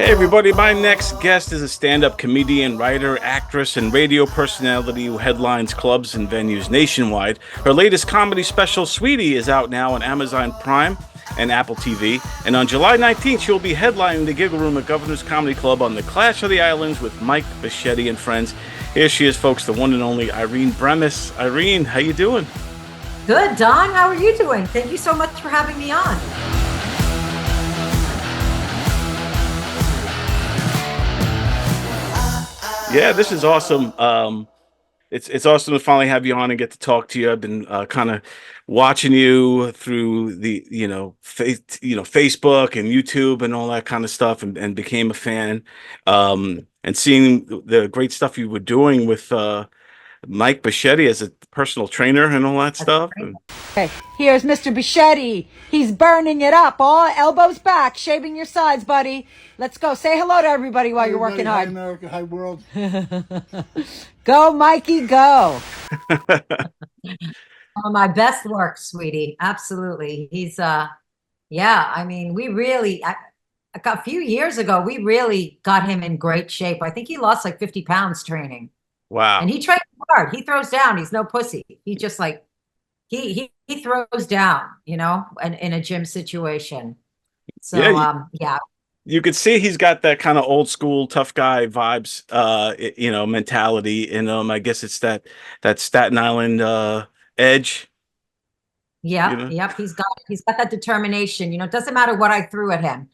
Hey everybody, my next guest is a stand-up comedian, writer, actress, and radio personality who headlines clubs and venues nationwide. Her latest comedy special, Sweetie, is out now on Amazon Prime and Apple TV. And on July 19th, she'll be headlining the Giggle Room at Governor's Comedy Club on the Clash of the Islands with Mike Bichetti and friends. Here she is, folks, the one and only Irene Bremis. Irene, how you doing? Good, Don. How are you doing? Thank you so much for having me on. Yeah, this is awesome. It's awesome to finally have you on and get to talk to you. I've been kind of watching you through the Facebook and YouTube and all that kind of stuff, and became a fan. And seeing the great stuff you were doing with Mike Bichetti as a personal trainer and all that stuff. Okay, here's Mr. Bichetti. He's burning it up. All elbows back, shaving your sides, buddy. Let's go. Say hello to everybody while you're working hard. Hi, America. Hi, world. Go, Mikey, go. Oh, my best work, sweetie. Absolutely. He's, I mean, a few years ago, we really got him in great shape. I think he lost like 50 pounds training. Wow. And he trains hard. He throws down. He's no pussy. He just like, he throws down, in a gym situation. So, yeah. You could see he's got that kind of old school tough guy vibes, mentality in him. I guess it's that Staten Island edge. Yeah, Yep. He's got that determination. It doesn't matter what I threw at him.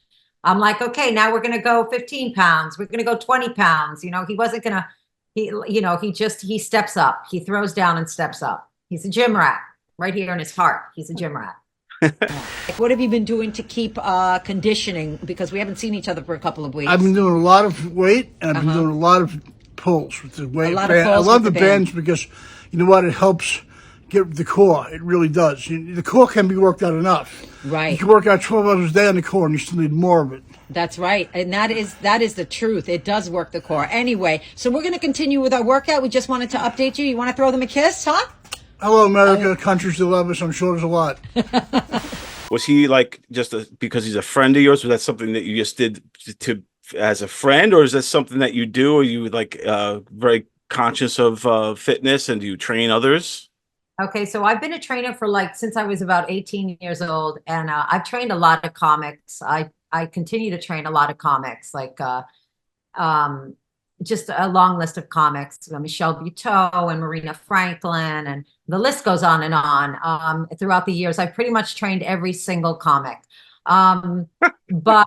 I'm like, okay, now we're gonna go 15 pounds. We're gonna go 20 pounds. He wasn't gonna. He steps up. He throws down and steps up. He's a gym rat right here in his heart. He's a gym rat. What have you been doing to keep conditioning? Because we haven't seen each other for a couple of weeks. I've been doing a lot of weight, and I've been doing a lot of pulls with the weight. I love the bands because, you know what, it helps get the core. It really does. The core can be worked out enough. Right. You can work out 12 hours a day on the core, and you still need more of it. That's right. And that is the truth. It does work the core. Anyway, so we're going to continue with our workout. We just wanted to update you. You want to throw them a kiss, huh? Hello, America. Countries that love us. I'm sure there's a lot. Was he like because he's a friend of yours? Was that something that you just did as a friend, or is that something that you do? Are you like very conscious of fitness, and do you train others? Okay, so I've been a trainer for since I was about 18 years old, and I've trained a lot of comics. I continue to train a lot of comics, just a long list of comics, Michelle Buteau and Marina Franklin, and the list goes on and on. Throughout the years, I've pretty much trained every single comic. But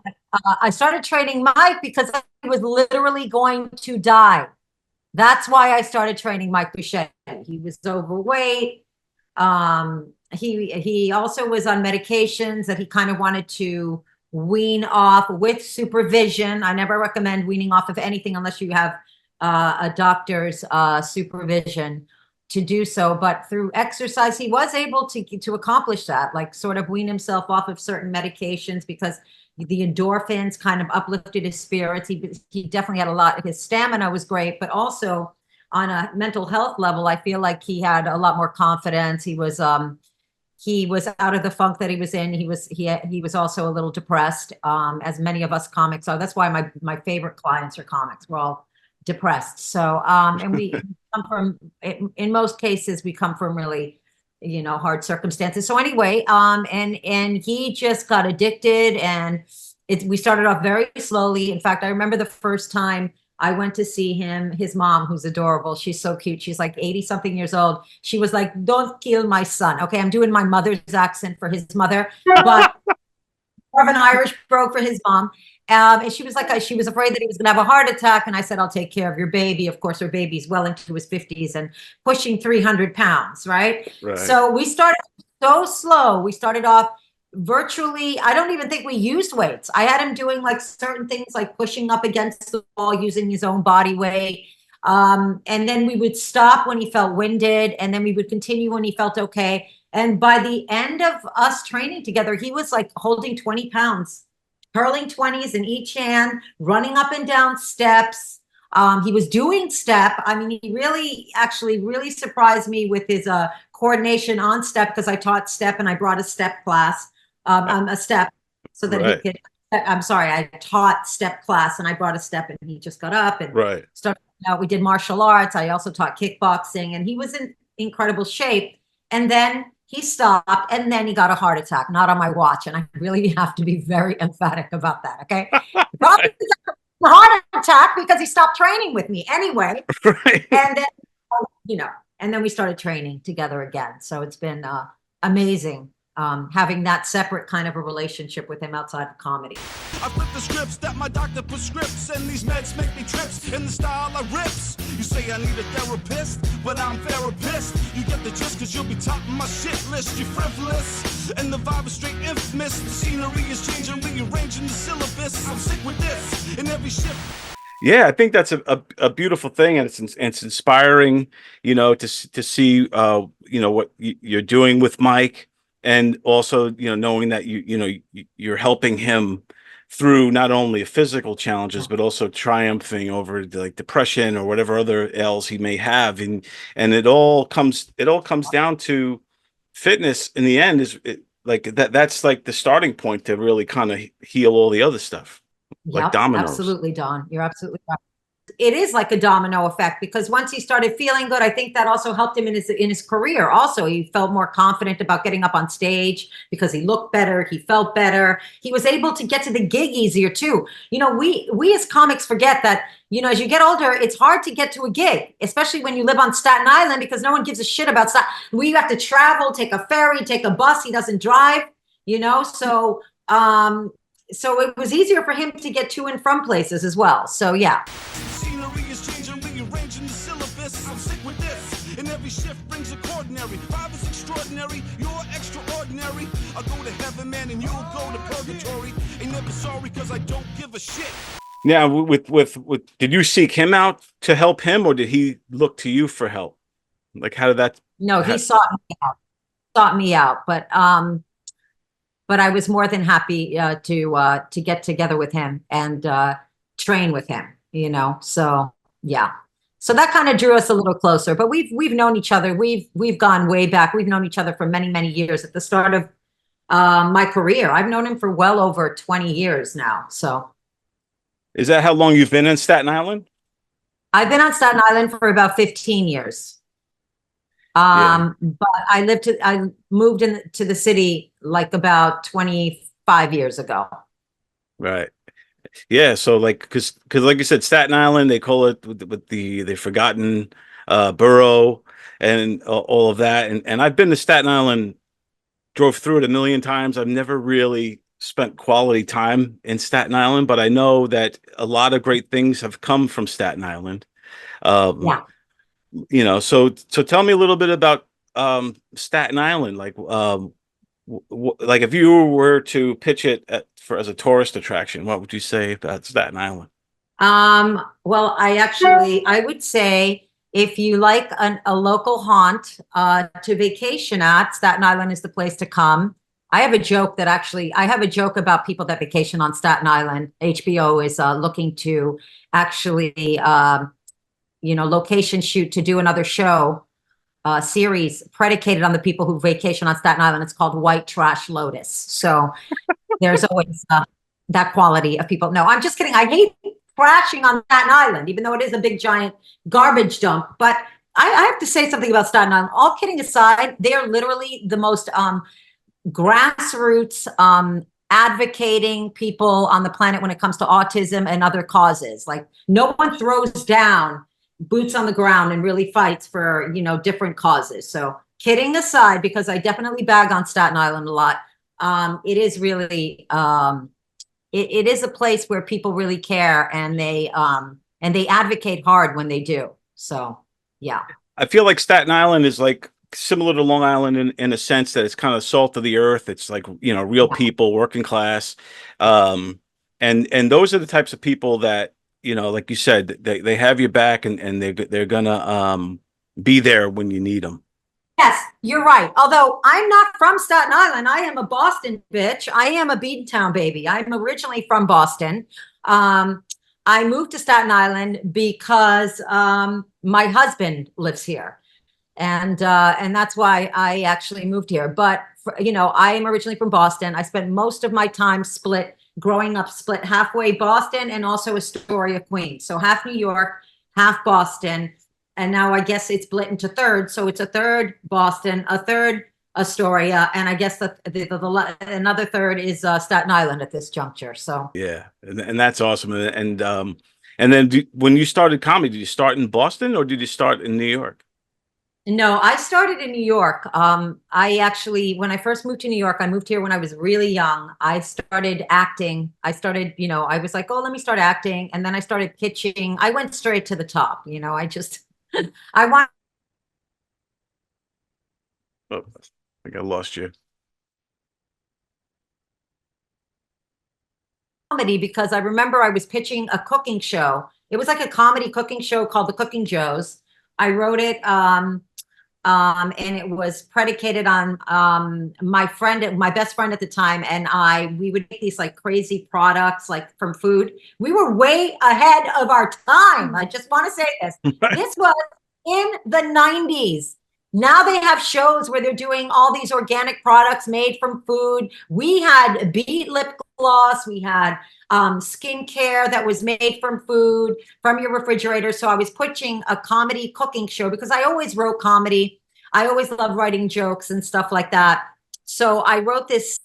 I started training Mike because I was literally going to die. That's why I started training Mike Bichetti. He was overweight. He also was on medications that he kind of wanted to wean off with supervision. I never recommend weaning off of anything unless you have a doctor's supervision to do so. But through exercise, he was able to accomplish that, like sort of wean himself off of certain medications because the endorphins kind of uplifted his spirits. He definitely had a lot. His stamina was great, but also on a mental health level, I feel like he had a lot more confidence. He was out of the funk that he was in. He was also a little depressed, as many of us comics are. That's why my favorite clients are comics. We're all depressed. So, and we come from, in most cases, we come from really, hard circumstances. So anyway, and he just got addicted, and we started off very slowly. In fact, I remember the first time I went to see him, his mom, who's adorable. She's so cute. She's like 80 something years old. She was like, "Don't kill my son." Okay. I'm doing my mother's accent for his mother, but more of an Irish brogue for his mom. And she was like, she was afraid that he was going to have a heart attack. And I said, "I'll take care of your baby." Of course, her baby's well into his 50s and pushing 300 pounds. Right. So we started so slow. We started off virtually, I don't even think we used weights. I had him doing like certain things like pushing up against the wall using his own body weight. And then we would stop when he felt winded, and then we would continue when he felt okay. And by the end of us training together, he was like holding 20 pounds, curling 20s in each hand, running up and down steps. He was doing step. I mean, he really surprised me with his coordination on step, because I taught step and I brought a step class, a step, so that he could I'm sorry, I taught step class, and I brought a step, and he just got up and Right. started out. We did martial arts. I also taught kickboxing, and he was in incredible shape. And then he stopped, and then he got a heart attack, not on my watch. And I really have to be very emphatic about that. Okay. Probably a heart attack because he stopped training with me anyway. Right. And then, and then we started training together again. So it's been amazing having that separate kind of a relationship with him outside of comedy. I flip the scripts that my doctor prescripts, and these meds make me trips in the style of rips. You say I need a therapist, but I'm therapist. You get the gist because you'll be topping my shit list. You're frivolous, and the vibe is straight infamous. The scenery is changing, rearranging the syllabus. I'm sick with this in every shift. Yeah, I think that's a beautiful thing, and it's inspiring, to see what you're doing with Mike, and also knowing that you're helping him through not only physical challenges but also triumphing over like depression or whatever other ails he may have, and it all comes down to fitness in the end. That's like the starting point to really kind of heal all the other stuff. Like dominoes. Absolutely, Don. You're absolutely right. It is like a domino effect, because once he started feeling good, I think that also helped him in his career. Also, he felt more confident about getting up on stage because he looked better. He felt better. He was able to get to the gig easier too. We as comics forget that, as you get older, it's hard to get to a gig, especially when you live on Staten Island, because no one gives a shit about Staten. We have to travel, take a ferry, take a bus. He doesn't drive, so it was easier for him to get to and from places as well. So yeah. Scenery is changing, rearranging the syllabus. I'm sick with this. And every shift brings a coordinary. Vibe is extraordinary. You're extraordinary. I'll go to heaven, man, and you'll go to purgatory. Ain't never sorry because I don't give a shit. Now, with did you seek him out to help him, or did he look to you for help? Like, how did that? No, he sought me out, but I was more than happy to get together with him and train with him, So yeah, so that kind of drew us a little closer. But we've known each other. We've gone way back. We've known each other for many, many years. At the start of my career, I've known him for well over 20 years now. So, is that how long you've been in Staten Island? I've been on Staten Island for about 15 years. But I moved into the city like about 25 years ago. Right. Yeah. So because like you said, Staten Island, they call it with the forgotten borough and all of that. And I've been to Staten Island, drove through it a million times. I've never really spent quality time in Staten Island, but I know that a lot of great things have come from Staten Island. Yeah. So tell me a little bit about Staten Island. Like if you were to pitch it as a tourist attraction, what would you say about Staten Island? Well, I would say if you like a local haunt to vacation at, Staten Island is the place to come. I have a joke about people that vacation on Staten Island. HBO is looking to actually location shoot to do another show series predicated on the people who vacation on Staten Island. It's called White Trash Lotus. So there's always that quality of people. No, I'm just kidding. I hate crashing on Staten Island, even though it is a big giant garbage dump. But I have to say something about Staten Island. All kidding aside, they are literally the most grassroots advocating people on the planet when it comes to autism and other causes. Like, no one throws down boots on the ground and really fights for, different causes. So kidding aside, because I definitely bag on Staten Island a lot. It is really, it is a place where people really care, and they advocate hard when they do. So, yeah. I feel like Staten Island is like similar to Long Island in a sense that it's kind of salt of the earth. It's like, real people, working class. And those are the types of people that, like you said, they have your back, and they're gonna be there when you need them. Yes, you're right. Although I'm not from Staten Island, I am a Boston bitch. I am a Beantown baby. I'm originally from Boston. I moved to Staten Island because my husband lives here, and that's why I actually moved here. But I am originally from Boston. I spent most of my time split growing up split halfway Boston and also Astoria, Queens. So half New York, half Boston. And now I guess it's split into thirds. So it's a third Boston, a third Astoria, and I guess another third is Staten Island at this juncture. So yeah, and that's awesome. And then when you started comedy, did you start in Boston or did you start in New York? no, I started in New York. I actually, when I first moved to New York, I moved here when I was really young. I started acting. I started, I was like, oh, let me start acting. And then I started pitching. I went straight to the top. I just, I want. Oh, I think I lost you. Comedy, because I remember I was pitching a cooking show. It was like a comedy cooking show called The Cooking Joes. I wrote it. And it was predicated on my best friend at the time, and we would make these like crazy products like from food. We were way ahead of our time. I just want to say this. This was in the 90s. Now they have shows where they're doing all these organic products made from food. We had beet lip gloss. We had skincare that was made from food, from your refrigerator. So I was pitching a comedy cooking show because I always wrote comedy. I always loved writing jokes and stuff like that. So I wrote this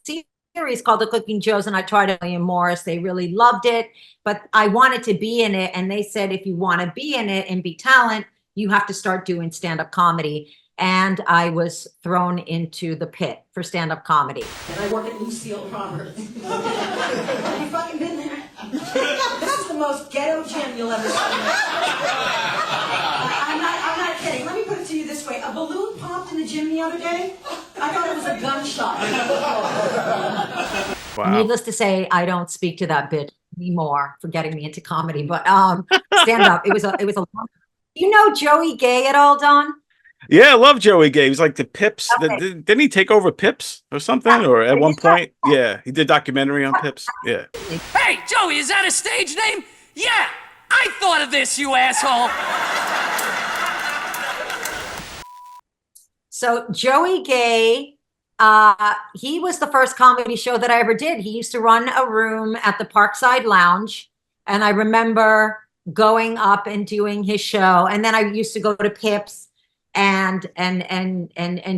series called The Cooking Joes, and I tried to William Morris. They really loved it, but I wanted to be in it. And they said, if you want to be in it and be talent, you have to start doing stand-up comedy. And I was thrown into the pit for stand-up comedy. And I work at Lucille Roberts. Have you fucking been there? This is the most ghetto gym you'll ever see. I'm not kidding. Let me put it to you this way. A balloon popped in the gym the other day. I thought it was a gunshot. Wow. Needless to say, I don't speak to that bitch anymore for getting me into comedy. But stand-up, it was a long. You know Joey Gay at all, Don? Yeah, I love Joey Gay. He's like the Pips. Okay. Didn't he take over Pips or something? Yeah. Or at one point? Yeah, he did documentary on Pips. Yeah. Hey, Joey, is that a stage name? Yeah, I thought of this, you asshole. So Joey Gay, he was the first comedy show that I ever did. He used to run a room at the Parkside Lounge. And I remember going up and doing his show. And then I used to go to Pips and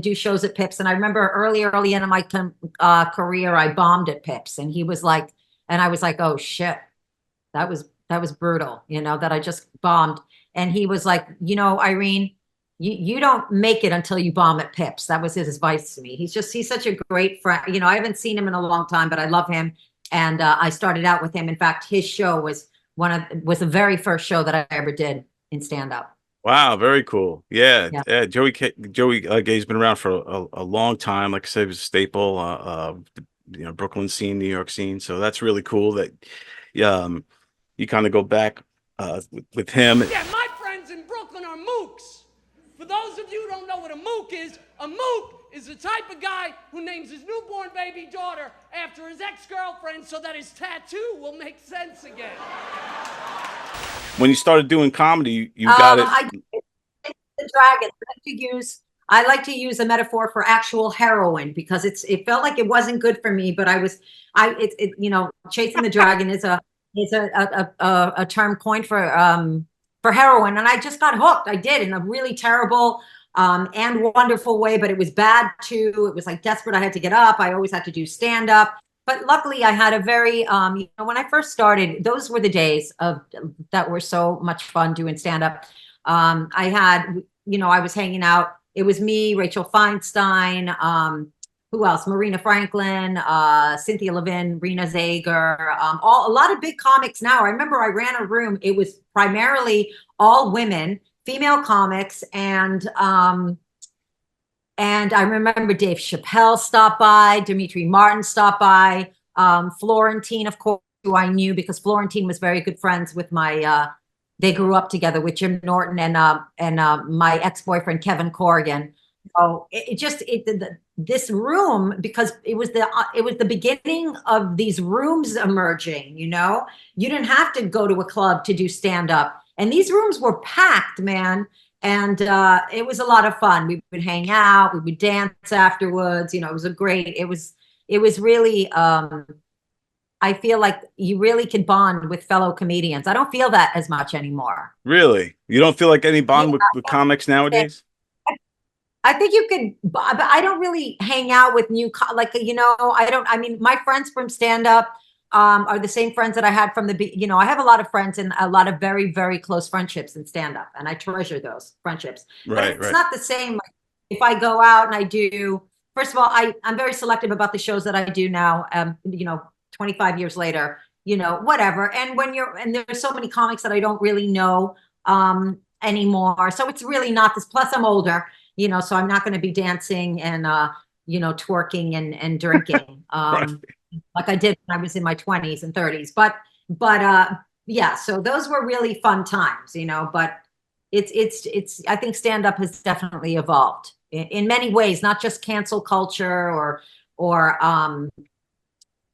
do shows at Pips. And I remember early in my career, I bombed at Pips, and he was like, and I was like, oh shit, that was brutal, that I just bombed. And he was like, Irene, you don't make it until you bomb at Pips. That was his advice to me. He's such a great friend. I haven't seen him in a long time, but I love him. And I started out with him. In fact, his show was the very first show that I ever did in stand-up. Wow, very cool. Yeah. Joey Gay's been around for a long time. Like I said, he was a staple, Brooklyn scene, New York scene. So that's really cool that you kind of go back with him. Yeah, my friends in Brooklyn are mooks. For those of you who don't know what a mook is the type of guy who names his newborn baby daughter after his ex-girlfriend so that his tattoo will make sense again. When you started doing comedy, you got it. The dragons. I like to use a metaphor for actual heroin because it felt like it wasn't good for me, but chasing the dragon is a term coined for heroin, and I just got hooked. I did, in a really terrible and wonderful way, but it was bad too. It was like desperate. I had to get up. I always had to do stand up. But luckily, I had a very, when I first started, those were the days that were so much fun doing stand-up. I had, I was hanging out. It was me, Rachel Feinstein, who else? Marina Franklin, Cynthia Levin, Rena Zager, a lot of big comics now. I remember I ran a room. It was primarily all women, female comics, and I remember Dave Chappelle stopped by, Dimitri Martin stopped by, Florentine, of course, who I knew because Florentine was very good friends with they grew up together with Jim Norton and my ex-boyfriend, Kevin Corrigan. So this room, because it was the beginning of these rooms emerging, you didn't have to go to a club to do stand-up. And these rooms were packed, man. And it was a lot of fun. We would hang out, we would dance afterwards. It was it was really I feel like you really can bond with fellow comedians. I don't feel that as much anymore. Really? You don't feel like any bond Yeah. with comics nowadays? I think you could, but I don't really hang out with like, I mean, my friends from stand up are the same friends that I had from I have a lot of friends and a lot of very, very close friendships in stand up, and I treasure those friendships. But it's not the same. Like, if I go out and I do, first of all, I'm very selective about the shows that I do now, 25 years later, whatever. And and there's so many comics that I don't really know anymore. So it's really not this, plus I'm older. So I'm not going to be dancing and, twerking and drinking, like I did when I was in my 20s and 30s. But yeah, so those were really fun times, but I think stand up has definitely evolved in many ways, not just cancel culture or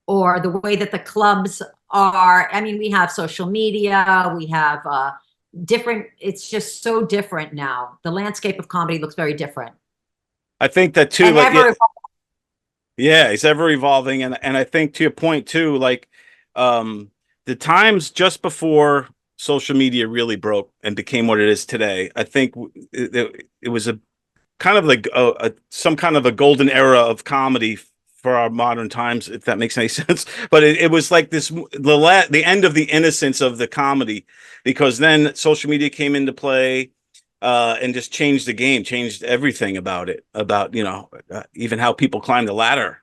the way that the clubs are. I mean, we have social media, we have, it's just so different now. The landscape of comedy looks very different. I think that too. It's ever evolving, and I think to your point too, like the times just before social media really broke and became what it is today. I think it was a kind of like some kind of a golden era of comedy for our modern times, if that makes any sense. But it was like the end of the innocence of the comedy, because then social media came into play and just changed the game, changed everything about it, about, even how people climb the ladder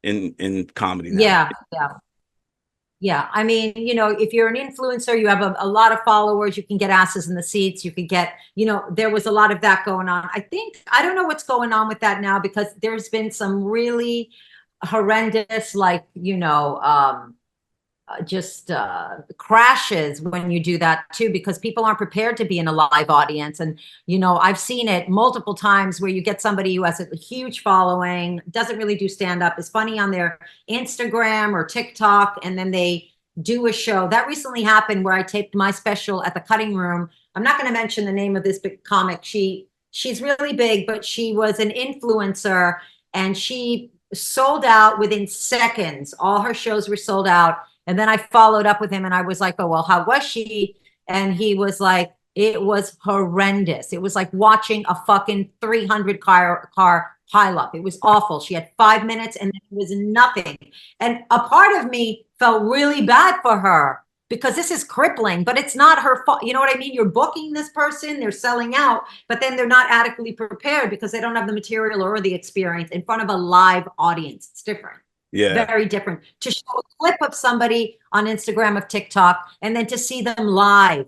in comedy now. Yeah. I mean, if you're an influencer, you have a lot of followers, you can get asses in the seats, you could get, there was a lot of that going on. I don't know what's going on with that now, because there's been some really horrendous, like, just crashes when you do that too, because people aren't prepared to be in a live audience. And I've seen it multiple times where you get somebody who has a huge following, doesn't really do stand-up, is funny on their Instagram or TikTok, and then they do a show. That recently happened where I taped my special at the Cutting Room. I'm not going to mention the name of this big comic. She's really big, but she was an influencer, and she sold out within seconds. All her shows were sold out. And then I followed up with him and I was like, oh, well, how was she? And he was like, it was horrendous. It was like watching a fucking 300 car pileup. It was awful. She had 5 minutes and it was nothing. And a part of me felt really bad for her, because this is crippling, but it's not her fault. You know what I mean? You're booking this person, they're selling out, but then they're not adequately prepared because they don't have the material or the experience in front of a live audience. It's different. Yeah. Very different. To show a clip of somebody on Instagram or TikTok and then to see them live,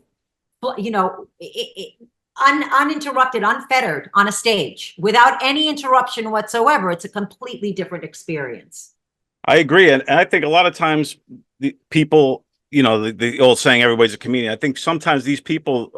uninterrupted, unfettered on a stage without any interruption whatsoever. It's a completely different experience. I agree. And I think a lot of times the people, the old saying, everybody's a comedian. I think sometimes these people,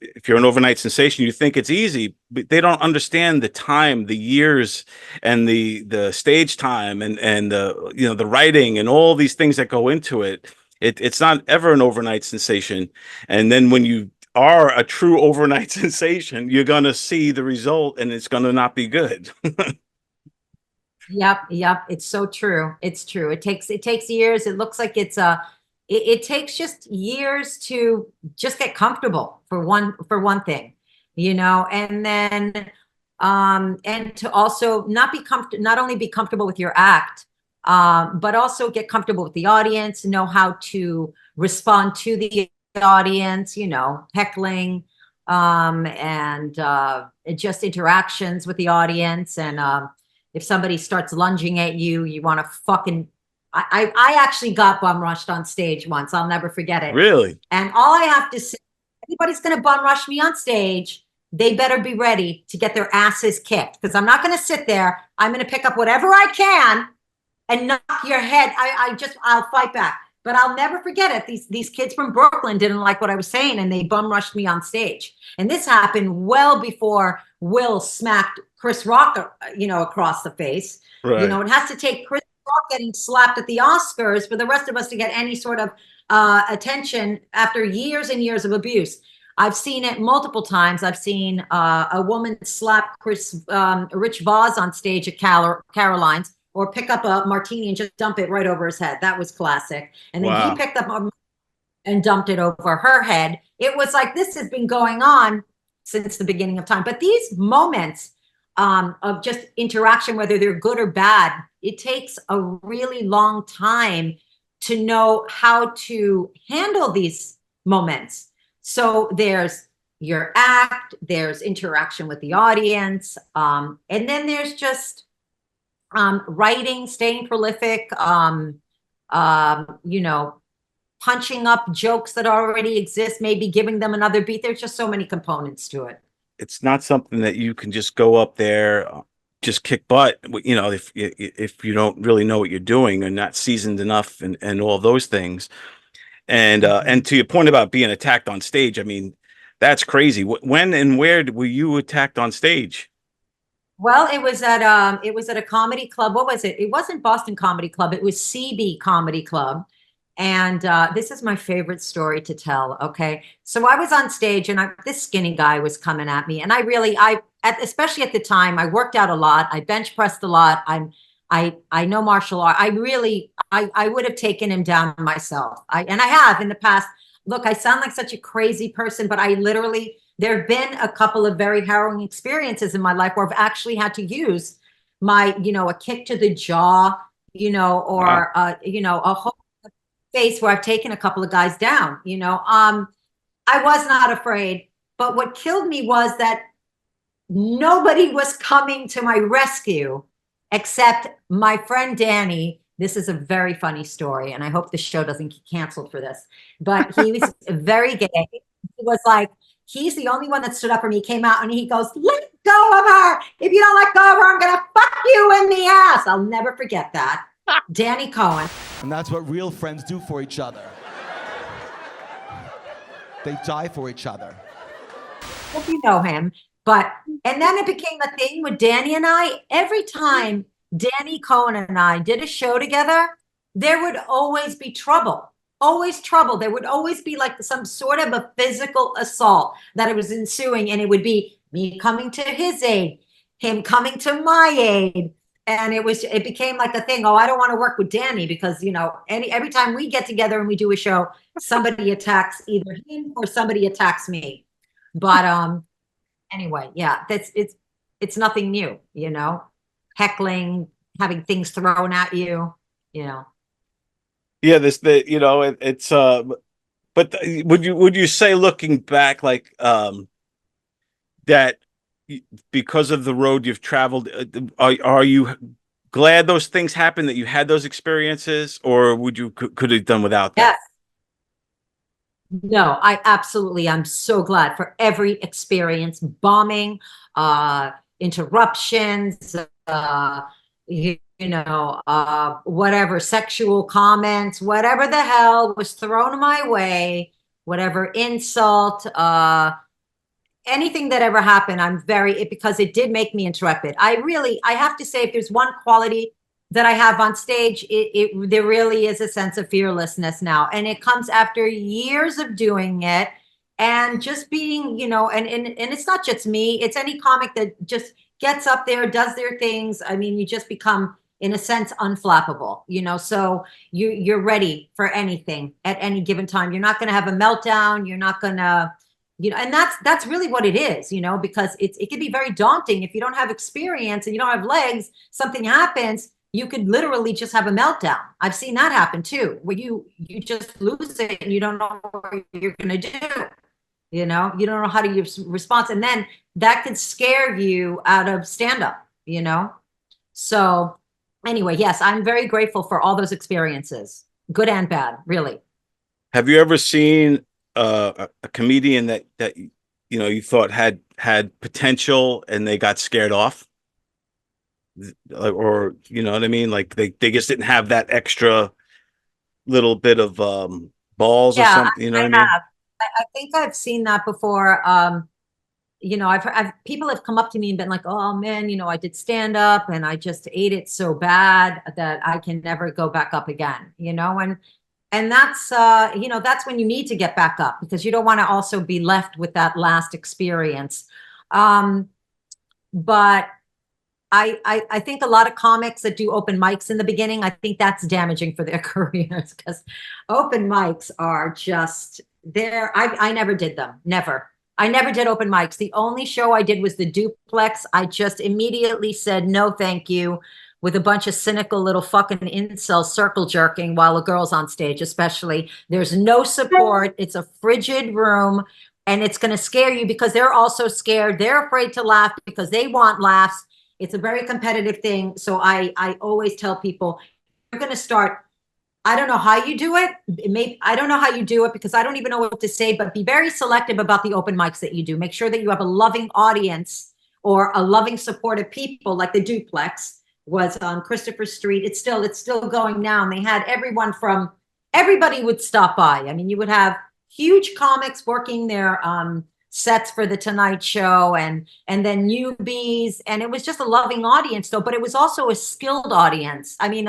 if you're an overnight sensation, you think it's easy, but they don't understand the time, the years, and the stage time, and the the writing and all these things that go into it. It's not ever an overnight sensation. And then when you are a true overnight sensation, you're going to see the result, and it's going to not be good. Yep. It's so true. It's true. It takes years. It looks like it takes just years to just get comfortable for one thing, and then and to also not only be comfortable with your act, but also get comfortable with the audience, know how to respond to the audience, heckling, and just interactions with the audience. And if somebody starts lunging at you, you want to fucking. I actually got bum rushed on stage once. I'll never forget it. Really? And all I have to say, anybody's going to bum rush me on stage, they better be ready to get their asses kicked, because I'm not going to sit there. I'm going to pick up whatever I can and knock your head. I'll fight back. But I'll never forget it. These kids from Brooklyn didn't like what I was saying, and they bum rushed me on stage. And this happened well before Will smacked Chris Rock, across the face. Right. It has to take Chris Rock getting slapped at the Oscars for the rest of us to get any sort of attention after years and years of abuse. I've seen it multiple times. I've seen a woman slap Rich Voss on stage at Caroline's. or pick up a martini and just dump it right over his head. That was classic. And then he Wow. picked up and dumped it over her head. It was like, this has been going on since the beginning of time. But these moments of just interaction, whether they're good or bad, it takes a really long time to know how to handle these moments. So there's your act, there's interaction with the audience, and then there's just writing, staying prolific, you know, punching up jokes that already exist, maybe giving them another beat. There's just so many components to it. It's not something that you can just go up there, just kick butt, you know, if you don't really know what you're doing and not seasoned enough and all those things. And to your point about being attacked on stage, I mean, that's crazy. When and where were you attacked on stage? Well, it was at a comedy club. What was it? It wasn't Boston Comedy Club. It was CB Comedy Club. And this is my favorite story to tell. Okay. So I was on stage and this skinny guy was coming at me. And especially at the time, I worked out a lot. I bench pressed a lot. I know martial art. I would have taken him down myself. And I have in the past. Look, I sound like such a crazy person, but there have been a couple of very harrowing experiences in my life where I've actually had to use my, you know, a kick to the jaw, you know, or, you know, a whole face where I've taken a couple of guys down, you know. I was not afraid, but what killed me was that nobody was coming to my rescue except my friend Danny. This is a very funny story, and I hope the show doesn't get canceled for this, but he was very gay. He was like, he's the only one that stood up for me. He came out and he goes, "Let go of her. If you don't let go of her, I'm going to fuck you in the ass." I'll never forget that. Danny Cohen. And that's what real friends do for each other. They die for each other. If you know him. And then it became a thing with Danny and I. Every time Danny Cohen and I did a show together, there would always be trouble. Always trouble. There would always be like some sort of a physical assault that it was ensuing. And it would be me coming to his aid, him coming to my aid. And it became like a thing. Oh, I don't want to work with Danny because, you know, every time we get together and we do a show, somebody attacks either him or somebody attacks me. But anyway, yeah, it's nothing new, you know, heckling, having things thrown at you, you know. Yeah, you know, it's but would you say, looking back, like that because of the road you've traveled, are you glad those things happened, that you had those experiences, or could have done without that? Yes. No, I'm so glad for every experience, bombing, interruptions, you know, whatever, sexual comments, whatever the hell was thrown my way, whatever insult, anything that ever happened, because it did make me intrepid. I have to say, if there's one quality that I have on stage, there really is a sense of fearlessness now. And it comes after years of doing it and just being, you know, and it's not just me, it's any comic that just gets up there, does their things. I mean, you just become, in a sense, unflappable, you know, so you're ready for anything at any given time. You're not going to have a meltdown. You're not going to, you know, and that's really what it is, you know, because it can be very daunting if you don't have experience and you don't have legs. Something happens, you could literally just have a meltdown. I've seen that happen too, where you just lose it and you don't know what you're going to do. You know, you don't know how to respond. And then that could scare you out of stand-up, you know? So anyway, yes, I'm very grateful for all those experiences, good and bad, really. Have you ever seen a comedian that you know you thought had potential and they got scared off? Or, you know what I mean? Like they just didn't have that extra little bit of balls or something, you know what I mean? I think I've seen that before. You know, people have come up to me and been like, "Oh man, you know, I did stand up and I just ate it so bad that I can never go back up again." You know, and that's you know, that's when you need to get back up, because you don't want to also be left with that last experience. But I think a lot of comics that do open mics in the beginning, I think that's damaging for their careers, because open mics are just there. I never did them. Never. I never did open mics. The only show I did was the Duplex. I just immediately said no, thank you, with a bunch of cynical little fucking incels circle jerking while a girl's on stage, especially. There's no support. It's a frigid room, and it's going to scare you because they're also scared. They're afraid to laugh because they want laughs. It's a very competitive thing. So I always tell people, you're going to start. I don't know how you do it. I don't know how you do it because I don't even know what to say, but be very selective about the open mics that you do. Make sure that you have a loving audience or a loving, supportive people, like the Duplex was on Christopher Street. It's still going now. And they had everybody would stop by. I mean, you would have huge comics working their sets for the Tonight Show and then newbies. And it was just a loving audience though, but it was also a skilled audience. I mean,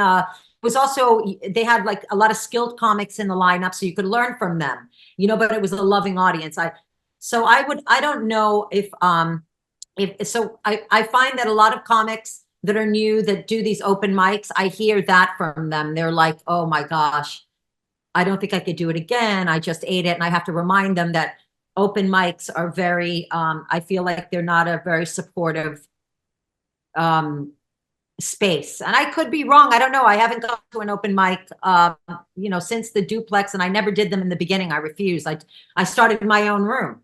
was also, they had like a lot of skilled comics in the lineup, so you could learn from them, but it was a loving audience. I don't know if I find that a lot of comics that are new that do these open mics, I hear that from them. They're like, oh my gosh, I don't think I could do it again. I just ate it. And I have to remind them that open mics are very, I feel like they're not a very supportive, space. And I could be wrong. I don't know. I haven't gone to an open mic, since the Duplex, and I never did them in the beginning. I refused. I started my own room.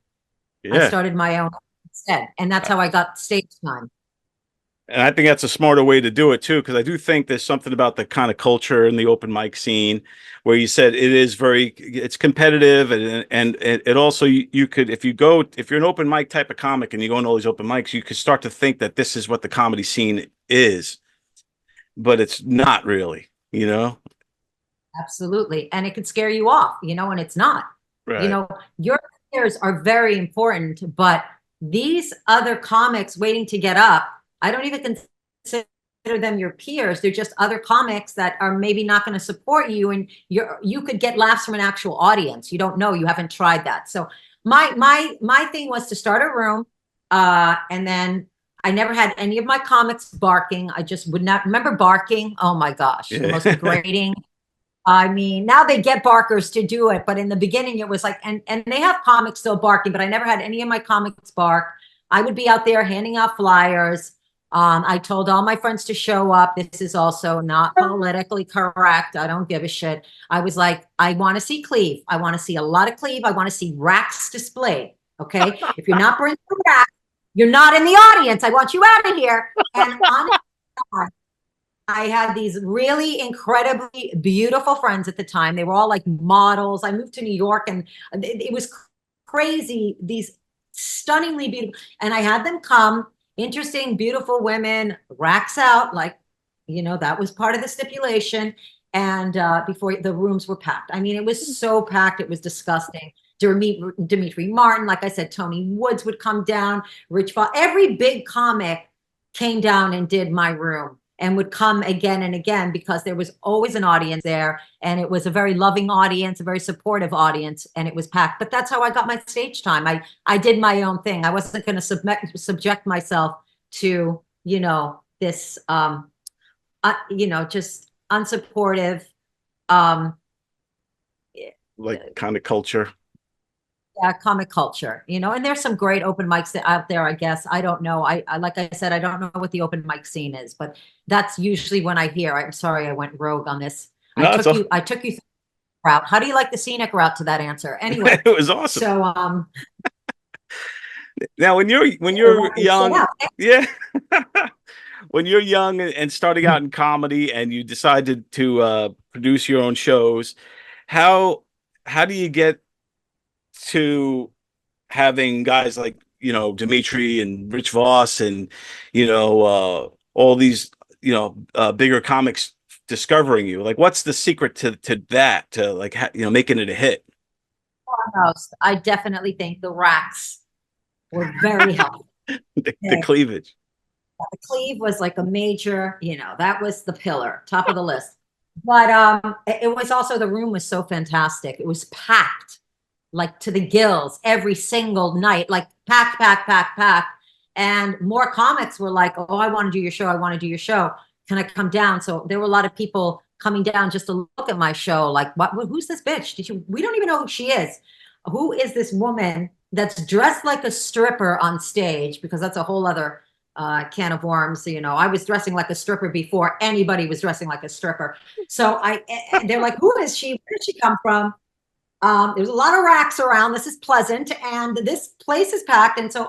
Yeah. I started my own instead. And that's how I got stage time. And I think that's a smarter way to do it too, because I do think there's something about the kind of culture in the open mic scene where you said it's competitive, and it also you could, if you're an open mic type of comic and you go into all these open mics, you could start to think that this is what the comedy scene is, but it's not really, Absolutely. And it could scare you off, and it's not. Right. Your peers are very important, but these other comics waiting to get up, I don't even consider them your peers. They're just other comics that are maybe not going to support you, and you could get laughs from an actual audience. You don't know. You haven't tried that. So my thing was to start a room, and then I never had any of my comics barking. I just would not remember barking. Oh my gosh, the most degrading. I mean, now they get barkers to do it, but in the beginning it was like, and they have comics still barking, but I never had any of my comics bark. I would be out there handing out flyers. I told all my friends to show up. This is also not politically correct. I don't give a shit. I was like, I want to see Cleve. I want to see a lot of Cleve. I want to see racks displayed. Okay. If you're not bringing the rack, you're not in the audience. I want you out of here. And I had these really incredibly beautiful friends at the time. They were all like models. I moved to New York, and it was crazy. These stunningly beautiful. And I had them come, interesting, beautiful women, racks out, like, that was part of the stipulation. And before the rooms were packed. I mean, it was so packed. It was disgusting. Dimitri Martin, like I said, Tony Woods would come down, Rich Fall. Every big comic came down and did my room, and would come again and again because there was always an audience there, and it was a very loving audience, a very supportive audience, and it was packed. But that's how I got my stage time. I did my own thing. I wasn't going to subject myself to, this, just unsupportive, like kind of culture. Yeah, comic culture, and there's some great open mics out there, I guess. I don't know. I like I said, I don't know what the open mic scene is, but that's usually when I hear. I'm sorry I went rogue on this. No, I took you through the route. How do you like the scenic route to that answer? Anyway, it was awesome. So now when you're young, yeah. When you're young and starting out in comedy and you decided to produce your own shows, how do you get to having guys like Dimitri and Rich Voss and all these bigger comics discovering you? Like, what's the secret to that, to like making it a hit? Foremost, I definitely think the racks were very helpful. The cleavage. The Cleve was like a major, that was the pillar, top of the list. But it was also, the room was so fantastic. It was packed, like to the gills every single night, like packed. And more comics were like, oh, I want to do your show. I want to do your show. Can I come down? So there were a lot of people coming down just to look at my show. Like, who's this bitch? We don't even know who she is. Who is this woman that's dressed like a stripper on stage? Because that's a whole other can of worms. You know, I was dressing like a stripper before anybody was dressing like a stripper. So they're like, who is she? Where did she come from? There's a lot of racks around. This is Pleasant, and this place is packed. And so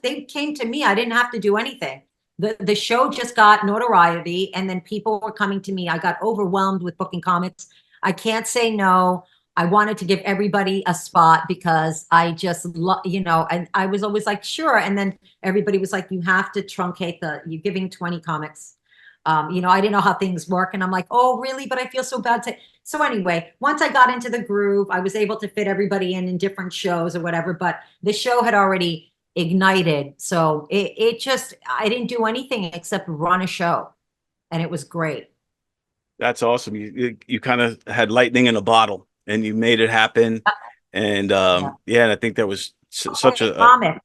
they came to me. I didn't have to do anything. The show just got notoriety, and then people were coming to me. I got overwhelmed with booking comics. I can't say no. I wanted to give everybody a spot because I just, and I was always like, sure. And then everybody was like, you have to truncate you're giving 20 comics. I didn't know how things work. And I'm like, oh, really? But I feel so bad. So anyway, once I got into the groove, I was able to fit everybody in different shows or whatever. But the show had already ignited. So I didn't do anything except run a show. And it was great. That's awesome. You kind of had lightning in a bottle and you made it happen. And and I think that was such a comic,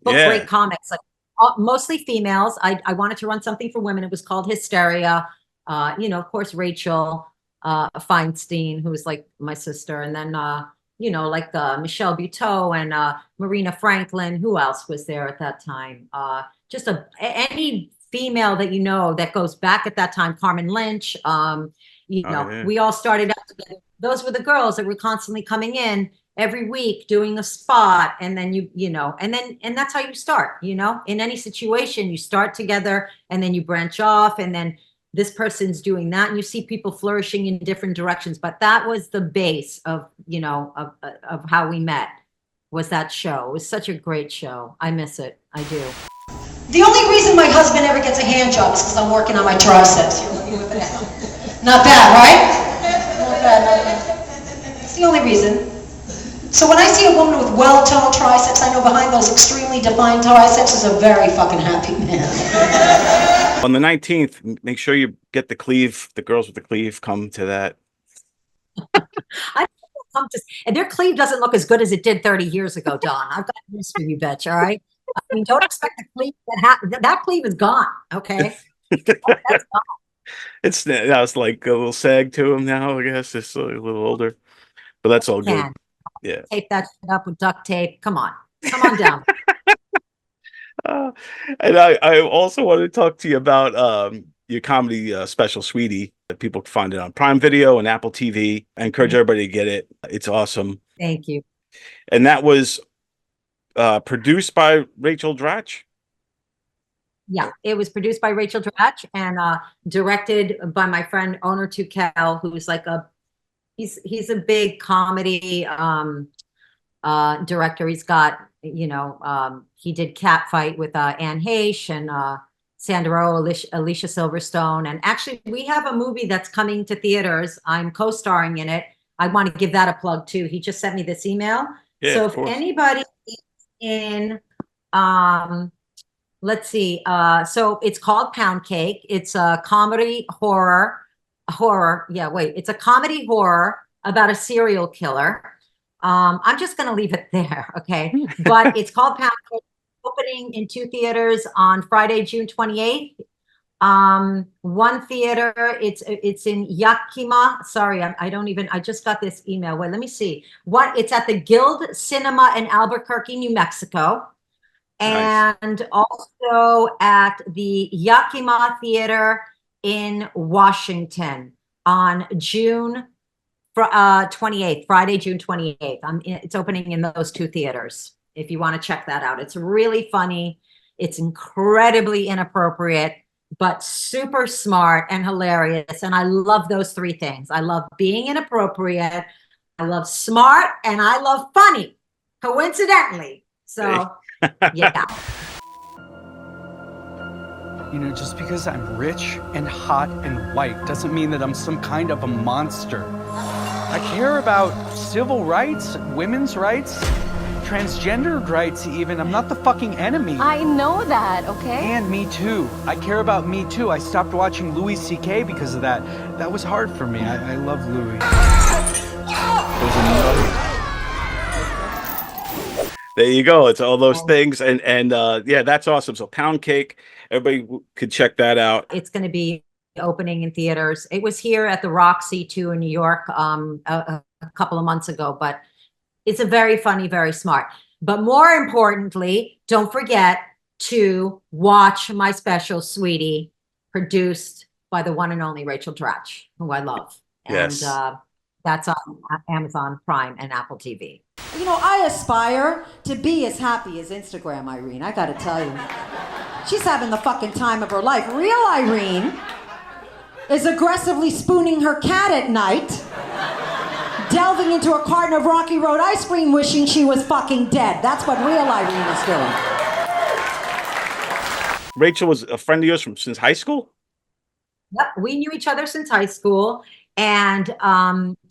great comics, like mostly females. I wanted to run something for women. It was called Hysteria. Of course, Rachel Feinstein, who was like my sister, and then Michelle Buteau and Marina Franklin. Who else was there at that time? Just any female that goes back at that time. Carmen Lynch. We all started out together. Those were the girls that were constantly coming in every week doing a spot. And then and that's how you start, in any situation. You start together and then you branch off, and then this person's doing that, and you see people flourishing in different directions. But that was the base of how we met, was that show. It was such a great show. I miss it. I do. The only reason my husband ever gets a hand job is because I'm working on my triceps. Not bad, right? Not bad. It's the only reason. So when I see a woman with well-toned triceps, I know behind those extremely defined triceps is a very fucking happy man. On the 19th, make sure you get the cleave. The girls with the cleave come to that. And their cleave doesn't look as good as it did 30 years ago, Don. I've got news for you, bitch. All right. I mean, don't expect the cleave that cleave is gone. Okay. That's gone. It's like a little sag to him now. I guess it's a little older, but that's all good. Yeah. Tape that shit up with duct tape. Come on down. And I also want to talk to you about your comedy special, Sweetie. People can find it on Prime Video and Apple TV. I encourage everybody to get it. It's awesome. Thank you. And that was produced by Rachel Dratch. Yeah, it was produced by Rachel Dratch and directed by my friend Owner 2Cal, who's like he's a big comedy director. He's got, he did Catfight with Anne Heche and Sandra Oh, Alicia Silverstone. And actually, we have a movie that's coming to theaters. I'm co-starring in it. I want to give that a plug too. He just sent me this email. Yeah, so if anybody is in, let's see. So it's called Pound Cake. It's a comedy horror. It's a comedy horror about a serial killer. I'm just going to leave it there. Okay. But it's called Pound Cake, opening in 2 theaters on Friday, June 28th. One theater, it's in Yakima. Sorry, I just got this email. Wait, let me see. It's at the Guild Cinema in Albuquerque, New Mexico. Nice. And also at the Yakima Theater in Washington on June 28th, Friday, June 28th. It's opening in those 2 theaters if you want to check that out. It's really funny. It's incredibly inappropriate, but super smart and hilarious. And I love those 3 things. I love being inappropriate, I love smart, and I love funny, coincidentally. So, yeah. Just because I'm rich and hot and white doesn't mean that I'm some kind of a monster. I care about civil rights, women's rights, transgender rights even. I'm not the fucking enemy. I know that, okay? And Me Too. I care about Me Too. I stopped watching Louis C.K. because of that. That was hard for me. I love Louis. There you go. It's all those things, and yeah, that's awesome. So Pound Cake, everybody could check that out. It's going to be opening in theaters. It was here at the Roxy too in New York a couple of months ago, but it's a very funny, very smart. But more importantly, don't forget to watch my special, Sweetie, produced by the one and only Rachel Dratch, who I love. Yes. And that's on Amazon Prime and Apple TV. You know, I aspire to be as happy as Instagram Irene, I gotta tell you. She's having the fucking time of her life. Real Irene is aggressively spooning her cat at night, delving into a carton of Rocky Road ice cream wishing she was fucking dead. That's what real Irene is doing. Rachel was a friend of yours since high school? Yep, we knew each other since high school. And,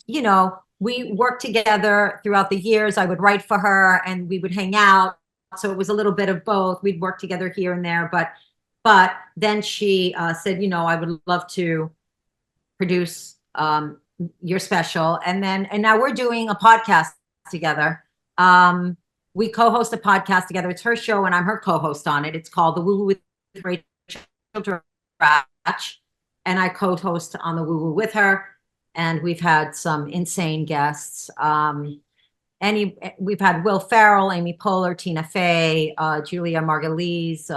you know, we worked together throughout the years. I would write for her and we would hang out. So it was a little bit of both. We'd work together here and there. But then she said, you know, I would love to produce your special. And now we're doing a podcast together. We co-host a podcast together. It's her show and I'm her co-host on it. It's called The Woo Woo with Rachel Dratch. And I co-host on The Woo Woo with her. And we've had some insane guests. We've had Will Ferrell, Amy Poehler, Tina Fey, Julia Margulies,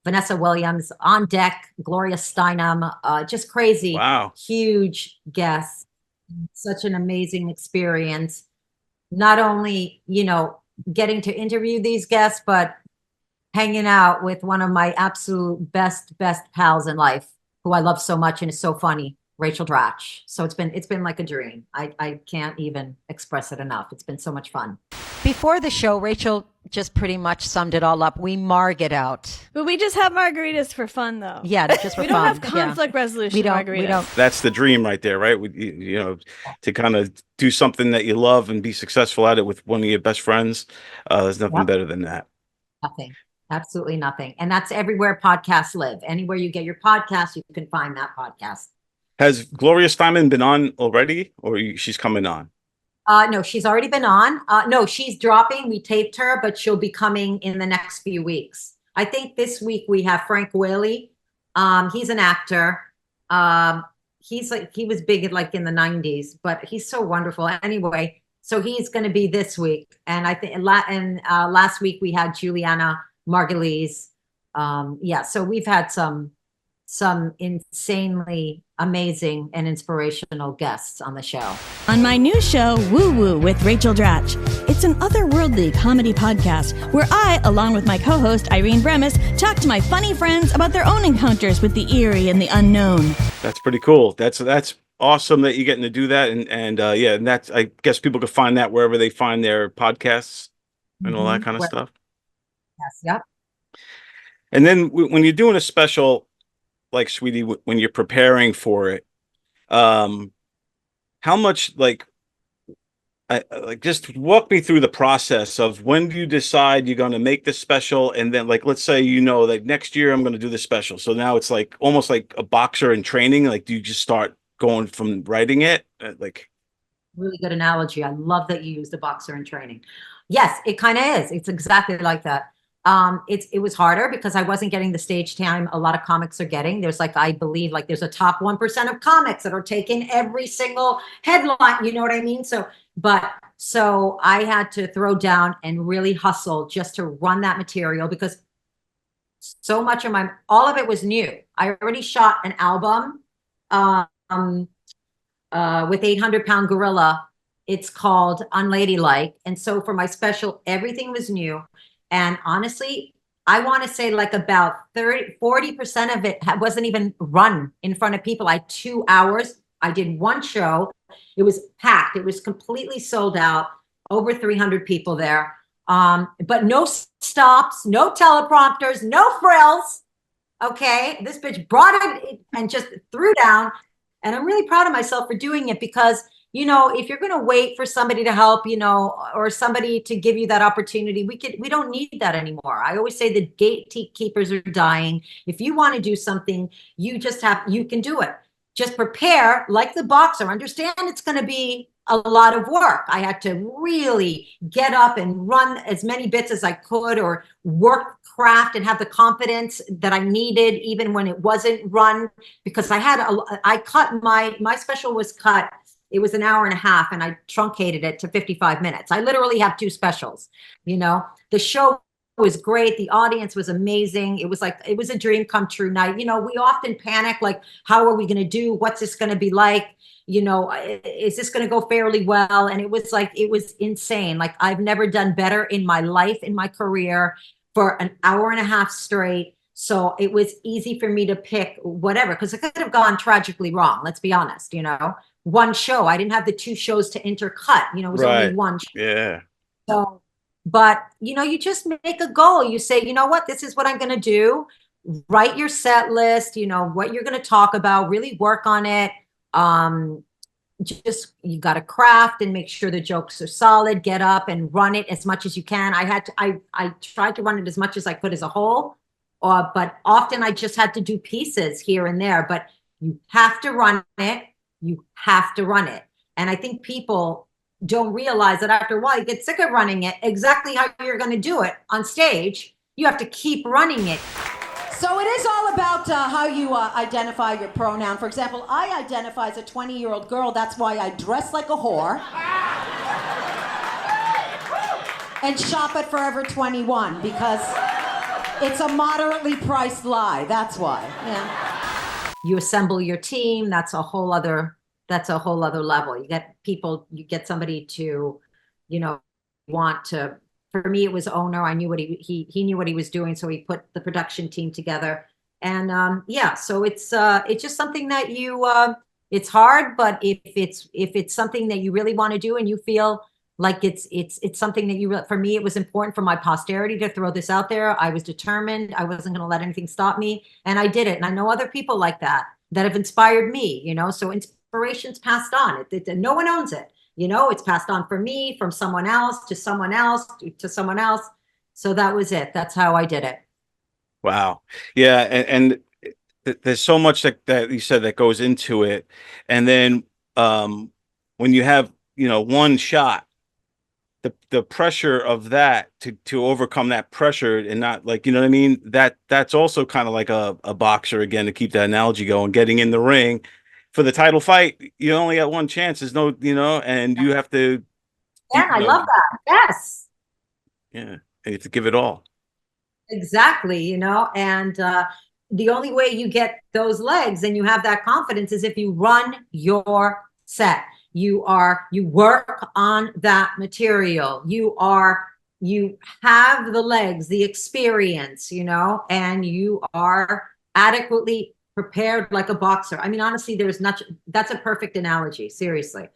Vanessa Williams, on deck, Gloria Steinem, just crazy. Wow. Huge guests. Such an amazing experience. Not only, you know, getting to interview these guests, but hanging out with one of my absolute best pals in life, who I love so much and is so funny, Rachel Dratch. So it's been like a dream. I can't even express it enough. It's been so much fun. Before the show, Rachel just pretty much summed it all up. We marg it out. But we just have margaritas for fun, though. Yeah, just for fun. We don't have conflict resolution margaritas. We don't. That's the dream right there, right? You know, to kind of do something that you love and be successful at it with one of your best friends. There's nothing better than that. Nothing. Absolutely nothing. And that's everywhere podcasts live. Anywhere you get your podcast, you can find that podcast. Has Gloria Steinem been on already, or she's coming on? No, she's already been on. No, she's dropping. We taped her, but she'll be coming in the next few weeks. I think this week we have Frank Whaley. He's an actor. He was big like in the 90s, but he's so wonderful. Anyway, so he's going to be this week. And I think last week we had Juliana Margulies. Yeah, so we've had some insanely amazing and inspirational guests on the show. On my new show, Woo Woo with Rachel Dratch. It's an otherworldly comedy podcast where I, along with my co-host Irene Bremis, talk to my funny friends about their own encounters with the eerie and the unknown. That's pretty cool. That's awesome that you're getting to do that. And yeah, and that's, I guess people can find that wherever they find their podcasts and all that kind of stuff. Yes, yep. And then when you're doing a special, like Sweetie, when you're preparing for it, how much like just walk me through the process of when do you decide you're going to make this special, and then like let's say like next year I'm going to do this special, so now it's like almost like a boxer in training. Like, do you just start going from writing it? Like, really good analogy. I love that you used a boxer in training. Yes, it kind of is. It's exactly like that. It was harder because I wasn't getting the stage time a lot of comics are getting. There's like, I believe like there's a top 1% of comics that are taking every single headline, you know what I mean? So I had to throw down and really hustle just to run that material, because so much of all of it was new. I already shot an album, with 800 Pound Gorilla. It's called Unladylike. And so for my special, everything was new. And honestly, I want to say like about 40% of it wasn't even run in front of people. I had 2 hours. I did one show. It was packed. It was completely sold out. Over 300 people there. But no stops, no teleprompters, no frills. Okay. This bitch brought it and just threw down. And I'm really proud of myself for doing it, because if you're going to wait for somebody to help, or somebody to give you that opportunity, we don't need that anymore. I always say the gatekeepers are dying. If you want to do something, you can do it. just prepare like the boxer. Understand it's going to be a lot of work. I had to really get up and run as many bits as I could, or work craft and have the confidence that I needed even when it wasn't run, because I cut my special was cut. It was an hour and a half and I truncated it to 55 minutes. I literally have 2 specials. The show was great. The audience was amazing. It was a dream come true night. We often panic, like, how are we going to do? What's this going to be like? Is this going to go fairly well? And it was insane. Like, I've never done better in my life, in my career, for an hour and a half straight. So it was easy for me to pick whatever, because it could have gone tragically wrong. Let's be honest, one show. I didn't have the 2 shows to intercut, it was only one show. Yeah. So, but you just make a goal. You say, you know what, this is what I'm going to do. Write your set list, what you're going to talk about, really work on it. You got to craft and make sure the jokes are solid. Get up and run it as much as you can. I tried to run it as much as I could as a whole, but often I just had to do pieces here and there. But you have to run it. You have to run it. And I think people don't realize that after a while you get sick of running it exactly how you're going to do it on stage. You have to keep running it. So it is all about how you identify your pronoun. For example, I identify as a 20-year-old girl. That's why I dress like a whore and shop at Forever 21, because it's a moderately priced lie. That's why. Yeah. You assemble your team. That's a whole other level. You get somebody to, want to. For me, it was owner. I knew what he knew what he was doing, so he put the production team together. And so it's just something that it's hard, but if it's something that you really want to do and you feel like it's something that for me, it was important for my posterity to throw this out there. I was determined. I wasn't going to let anything stop me, and I did it. And I know other people like that have inspired me. So inspiration's passed on. No one owns it. It's passed on from me, from someone else to someone else to someone else. So that was it. That's how I did it. Wow. Yeah. And there's so much that you said that goes into it. And then when you have, one shot, the pressure of that to overcome that pressure and not, like, you know what I mean? That's also kind of like a boxer, again, to keep that analogy going, getting in the ring. For the title fight, you only got one chance. There's no, and you have to. Yeah, I love that. Yes. Yeah, you have to give it all. Exactly, and the only way you get those legs and you have that confidence is if you run your set. You work on that material. You have the legs, the experience, and you are adequately prepared like a boxer. I mean, honestly, that's a perfect analogy, seriously.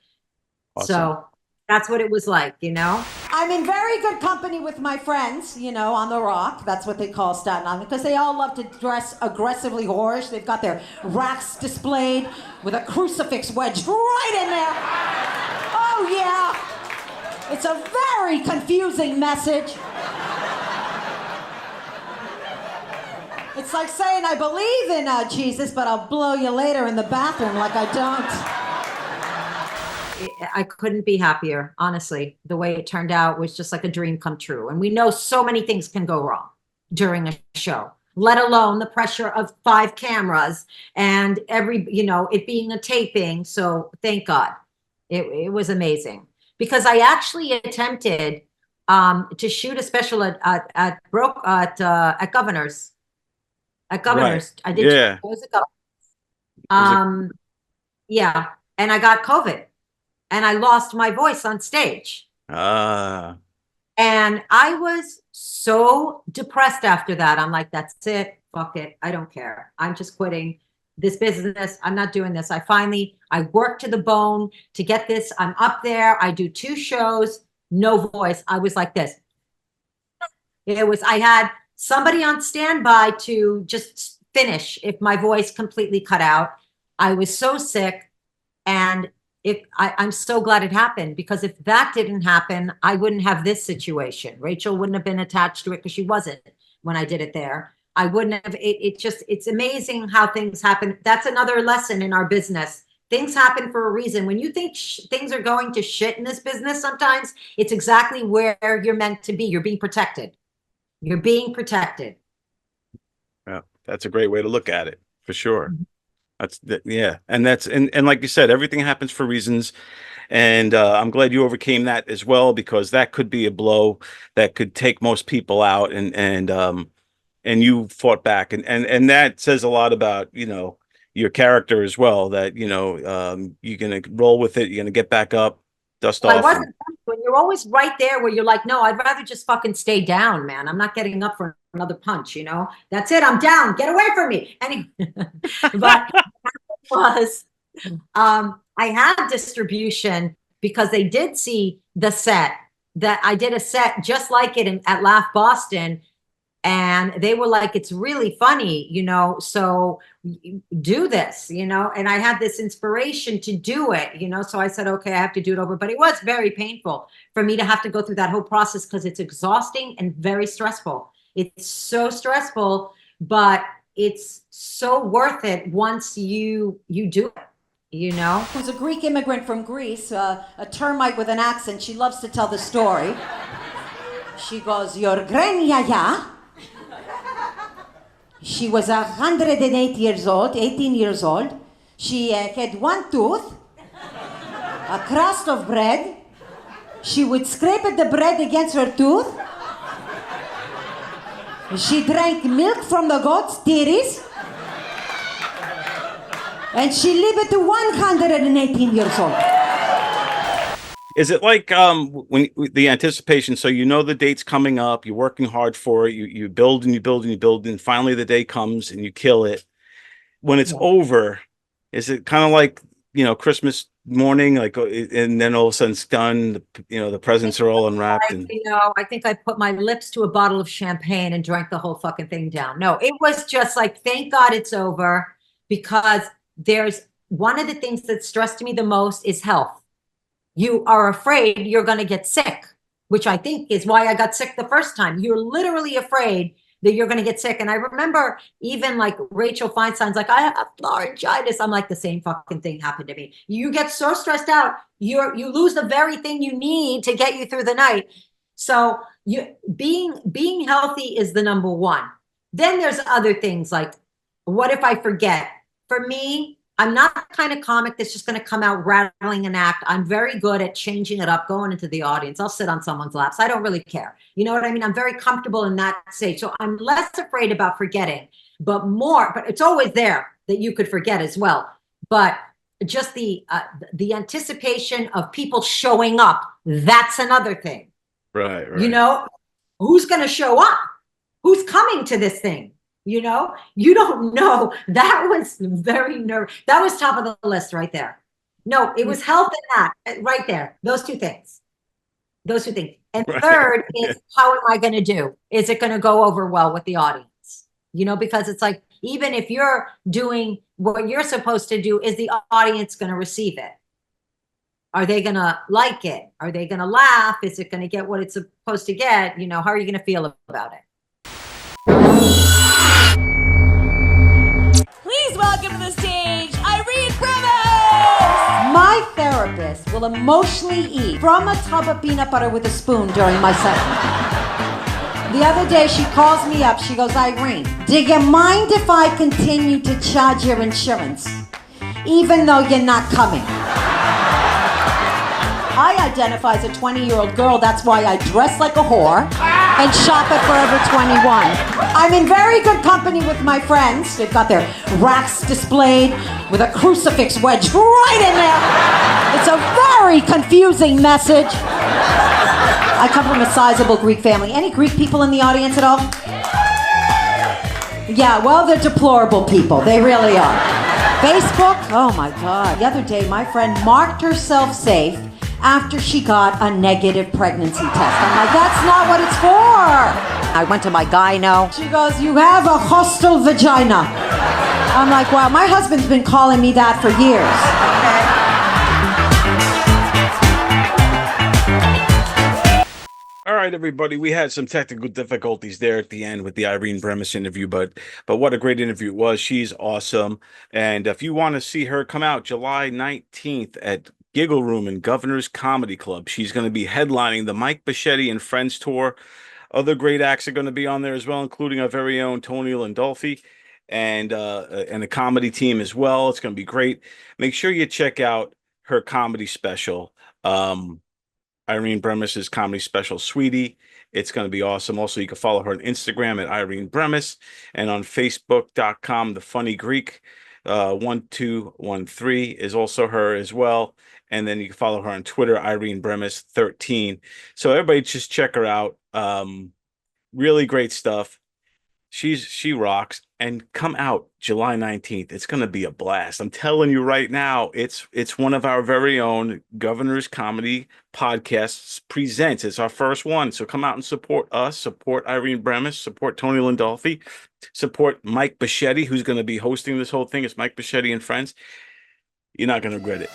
Awesome. So that's what it was like, I'm in very good company with my friends, on the Rock. That's what they call Staten Island, because they all love to dress aggressively whorish. They've got their racks displayed with a crucifix wedged right in there. Oh, yeah. It's a very confusing message. It's like saying I believe in Jesus, but I'll blow you later in the bathroom like I don't. I couldn't be happier, honestly. The way it turned out was just like a dream come true. And we know so many things can go wrong during a show, let alone the pressure of 5 cameras and it being a taping. So thank God. It was amazing, because I actually attempted to shoot a special at Governor's. At Governor's. Right. I did. Yeah. It was at Governor's. Yeah. And I got COVID and I lost my voice on stage. And I was so depressed after that. I'm like, that's it. Fuck it. I don't care. I'm just quitting this business. I'm not doing this. I worked to the bone to get this. I'm up there. I do 2 shows, no voice. I was like this. I had somebody on standby to just finish if my voice completely cut out. I was so sick, and I'm so glad it happened, because if that didn't happen, I wouldn't have this situation. Rachel wouldn't have been attached to it, because she wasn't when I did it there. I wouldn't have, it's amazing how things happen. That's another lesson in our business. Things happen for a reason. When you think things are going to shit in this business, sometimes it's exactly where you're meant to be. You're being protected. You're being protected. Yeah, that's a great way to look at it, for sure. Yeah. And and like you said, everything happens for reasons. And I'm glad you overcame that as well, because that could be a blow that could take most people out. And you fought back. And that says a lot about, your character as well, that, you're going to roll with it. You're going to get back up, dust off. When you're always right there where you're like, no, I'd rather just fucking stay down, man. I'm not getting up for another punch, That's it. I'm down. Get away from me. Anyway, but I had distribution because they did see the set, that I did a set just like it at Laugh Boston. And they were like, it's really funny, so do this, and I had this inspiration to do it, so I said, okay, I have to do it over. But it was very painful for me to have to go through that whole process, because it's exhausting and very stressful. It's so stressful, but it's so worth it once you do it, Who's a Greek immigrant from Greece, a termite with an accent. She loves to tell the story. She goes, your grandmother. She was 108 years old, 18 years old. She had one tooth, a crust of bread. She would scrape at the bread against her tooth. She drank milk from the goat's titties. And she lived to 118 years old. Is it like when the anticipation? So the date's coming up, you're working hard for it, you build and you build and you build, and finally the day comes and you kill it. When it's over, is it kind of like Christmas morning, like, and then all of a sudden it's done? The presents are all unwrapped. I think I put my lips to a bottle of champagne and drank the whole fucking thing down. No, it was just like, thank God it's over, because there's one of the things that stressed me the most is health. You are afraid you're going to get sick, which I think is why I got sick the first time. You're literally afraid that you're going to get sick. And I remember even like Rachel Feinstein's like, I have laryngitis. I'm like, the same fucking thing happened to me. You get so stressed out, you lose the very thing you need to get you through the night. So being healthy is the number one. Then there's other things like, what if I forget? For me, I'm not the kind of comic that's just going to come out rattling an act. I'm very good at changing it up, going into the audience. I'll sit on someone's laps. I don't really care. You know what I mean? I'm very comfortable in that stage. So I'm less afraid about forgetting, but it's always there that you could forget as well. But just the anticipation of people showing up, that's another thing. Right. Who's going to show up? Who's coming to this thing? You don't know. That was very nervous. That was top of the list right there. No, it was health and that right there. Those two things. And third is, how am I going to do? Is it going to go over well with the audience? Because it's like, even if you're doing what you're supposed to do, is the audience going to receive it? Are they going to like it? Are they going to laugh? Is it going to get what it's supposed to get? How are you going to feel about it? Please welcome to the stage, Irene Bremis! My therapist will emotionally eat from a tub of peanut butter with a spoon during my session. The other day she calls me up, she goes, Irene, do you mind if I continue to charge your insurance, even though you're not coming? I identify as a 20-year-old girl, that's why I dress like a whore and shop at Forever 21. I'm in very good company with my friends. They've got their racks displayed with a crucifix wedged right in there. It's a very confusing message. I come from a sizable Greek family. Any Greek people in the audience at all? Yeah, well, they're deplorable people. They really are. Facebook? Oh my God. The other day, my friend marked herself safe after she got a negative pregnancy test. I'm like, that's not what it's for. I went to my gyno. She goes, you have a hostile vagina. I'm like, wow, my husband's been calling me that for years. All right, everybody. We had some technical difficulties there at the end with the Irene Bremis interview, but what a great interview it was. She's awesome. And if you want to see her, come out July 19th at Giggle Room and Governor's Comedy Club. She's going to be headlining the Mike Bichetti and Friends tour. Other great acts are going to be on there as well, including our very own Tony Landolfi and a comedy team as well. It's going to be great. Make sure you check out her comedy special. Irene Bremis's comedy special, Sweetie. It's going to be awesome. Also, you can follow her on Instagram at Irene Bremis and on Facebook.com. The Funny Greek 1213 is also her as well. And then you can follow her on Twitter, Irene Bremis 13. So everybody just check her out. Really great stuff. She rocks. And come out July 19th. It's going to be a blast. I'm telling you right now, it's one of our very own Governor's Comedy Podcasts presents. It's our first one. So come out and support us, support Irene Bremis, support Tony Landolfi, support Mike Bichetti, who's going to be hosting this whole thing. It's Mike Bichetti and Friends. You're not going to regret it.